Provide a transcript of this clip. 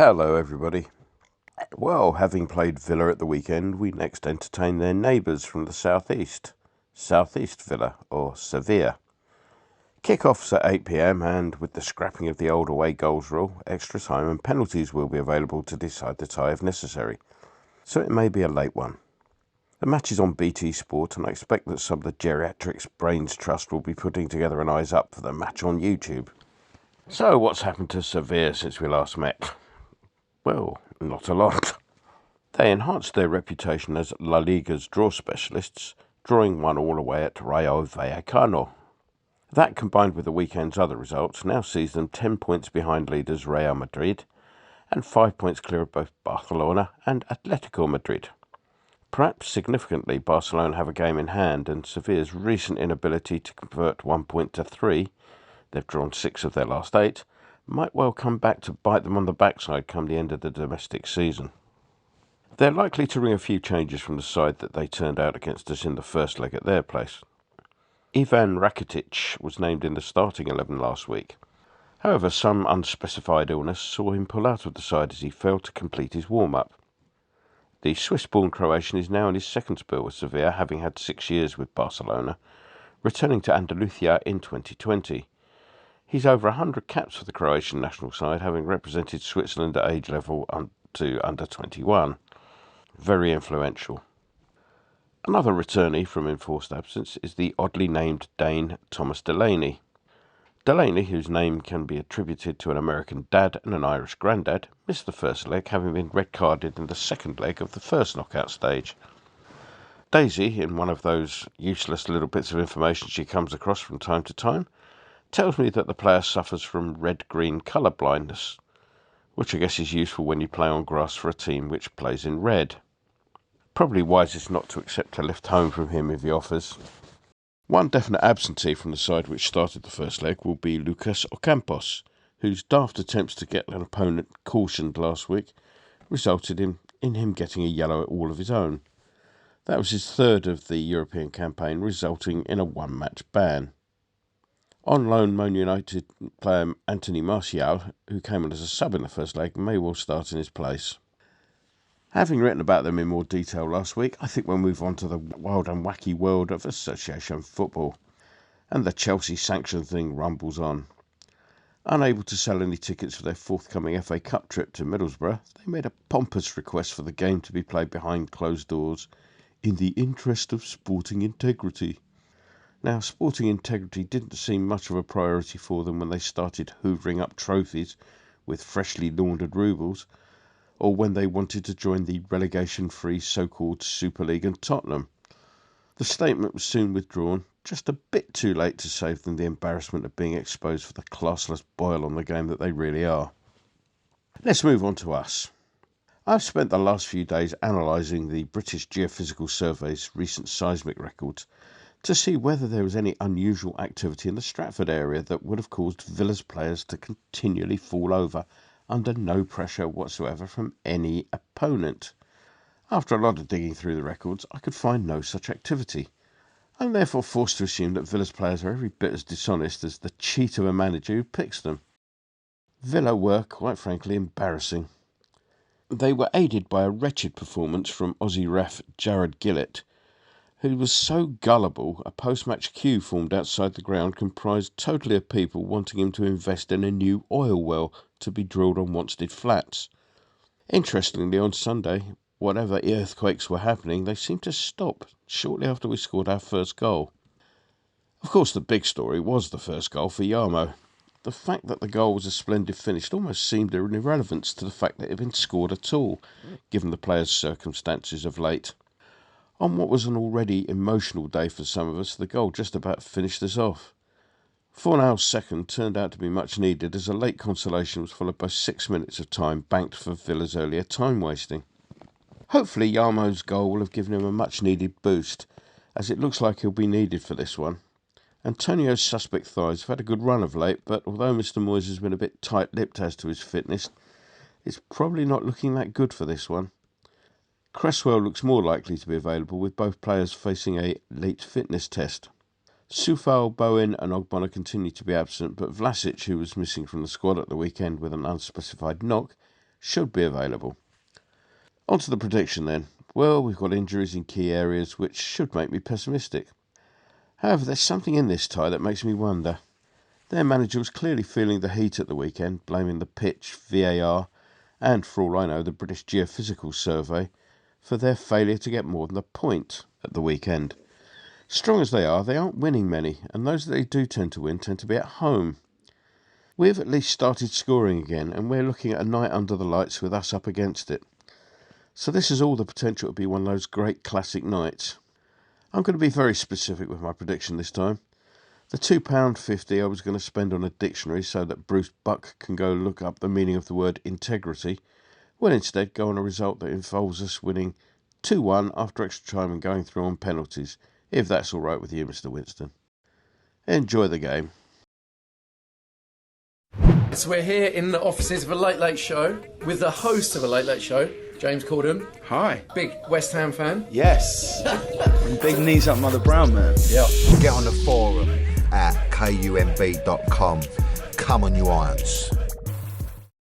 Hello everybody. Well, having played Villa at the weekend, we next entertain their neighbours from the southeast, Southeast Villa, or Sevilla. Kick-off's at 8 p.m, and with the scrapping of the old away goals rule, extra time and penalties will be available to decide the tie if necessary, so it may be a late one. The match is on BT Sport, and I expect that some of the Geriatrics Brains Trust will be putting together an eyes up for the match on YouTube. So what's happened to Sevilla since we last met? Well, not a lot. They enhanced their reputation as La Liga's draw specialists, drawing 1-1 away at Rayo Vallecano. That, combined with the weekend's other results, now sees them 10 points behind leaders Real Madrid and 5 points clear of both Barcelona and Atletico Madrid. Perhaps significantly, Barcelona have a game in hand, and Sevilla's recent inability to convert 1 point to 3, they've drawn 6 of their last 8, might well come back to bite them on the backside come the end of the domestic season. They're likely to ring a few changes from the side that they turned out against us in the first leg at their place. Ivan Rakitic was named in the starting 11 last week. However, some unspecified illness saw him pull out of the side as he failed to complete his warm-up. The Swiss-born Croatian is now in his second spell with Sevilla, having had 6 years with Barcelona, returning to Andalusia in 2020. He's over 100 caps for the Croatian national side, having represented Switzerland at age level to under 21. Very influential. Another returnee from enforced absence is the oddly named Dane Thomas Delaney. Delaney, whose name can be attributed to an American dad and an Irish granddad, missed the first leg, having been red-carded in the second leg of the first knockout stage. Daisy, in one of those useless little bits of information she comes across from time to time, tells me that the player suffers from red-green colour blindness, which I guess is useful when you play on grass for a team which plays in red. Probably wisest not to accept a lift home from him if he offers. One definite absentee from the side which started the first leg will be Lucas Ocampos, whose daft attempts to get an opponent cautioned last week resulted in him getting a yellow at all of his own. That was his third of the European campaign, resulting in a one-match ban. On loan, Man United player Anthony Martial, who came on as a sub in the first leg, may well start in his place. Having written about them in more detail last week, I think we'll move on to the wild and wacky world of association football. And the Chelsea sanction thing rumbles on. Unable to sell any tickets for their forthcoming FA Cup trip to Middlesbrough, they made a pompous request for the game to be played behind closed doors, in the interest of sporting integrity. Now, sporting integrity didn't seem much of a priority for them when they started hoovering up trophies with freshly laundered rubles, or when they wanted to join the relegation-free so-called Super League and Tottenham. The statement was soon withdrawn, just a bit too late to save them the embarrassment of being exposed for the classless boil on the game that they really are. Let's move on to us. I've spent the last few days analysing the British Geophysical Survey's recent seismic records to see whether there was any unusual activity in the Stratford area that would have caused Villa's players to continually fall over under no pressure whatsoever from any opponent. After a lot of digging through the records, I could find no such activity. I'm therefore forced to assume that Villa's players are every bit as dishonest as the cheat of a manager who picks them. Villa were, quite frankly, embarrassing. They were aided by a wretched performance from Aussie ref Jared Gillett, who was so gullible a post-match queue formed outside the ground comprised totally of people wanting him to invest in a new oil well to be drilled on Wanstead Flats. Interestingly, on Sunday, whatever earthquakes were happening, they seemed to stop shortly after we scored our first goal. Of course, the big story was the first goal for Yarmo. The fact that the goal was a splendid finish almost seemed an irrelevance to the fact that it had been scored at all, given the players' circumstances of late. On what was an already emotional day for some of us, the goal just about finished us off. Fornal's second turned out to be much needed, as a late consolation was followed by 6 minutes of time banked for Villa's earlier time wasting. Hopefully Yarmo's goal will have given him a much needed boost, as it looks like he'll be needed for this one. Antonio's suspect thighs have had a good run of late, but although Mr. Moyes has been a bit tight-lipped as to his fitness, it's probably not looking that good for this one. Cresswell looks more likely to be available, with both players facing a late fitness test. Soufal, Bowen and Ogbonna continue to be absent, but Vlasic, who was missing from the squad at the weekend with an unspecified knock, should be available. On to the prediction then. Well, we've got injuries in key areas which should make me pessimistic. However, there's something in this tie that makes me wonder. Their manager was clearly feeling the heat at the weekend, blaming the pitch, VAR, and for all I know, the British Geophysical Survey for their failure to get more than a point at the weekend. Strong as they aren't winning many, and those that they do tend to win tend to be at home. We've at least started scoring again, and we're looking at a night under the lights with us up against it. So this has all the potential to be one of those great classic nights. I'm going to be very specific with my prediction this time. The £2.50 I was going to spend on a dictionary so that Bruce Buck can go look up the meaning of the word integrity, will instead go on a result that involves us winning 2-1 after extra time and going through on penalties, if that's all right with you, Mr. Winston. Enjoy the game. So we're here in the offices of a Late Late Show with the host of a Late Late Show, James Corden. Hi. Big West Ham fan. Yes. And big knees up Mother Brown, man. Yeah. Get on the forum at kumb.com. Come on, you irons.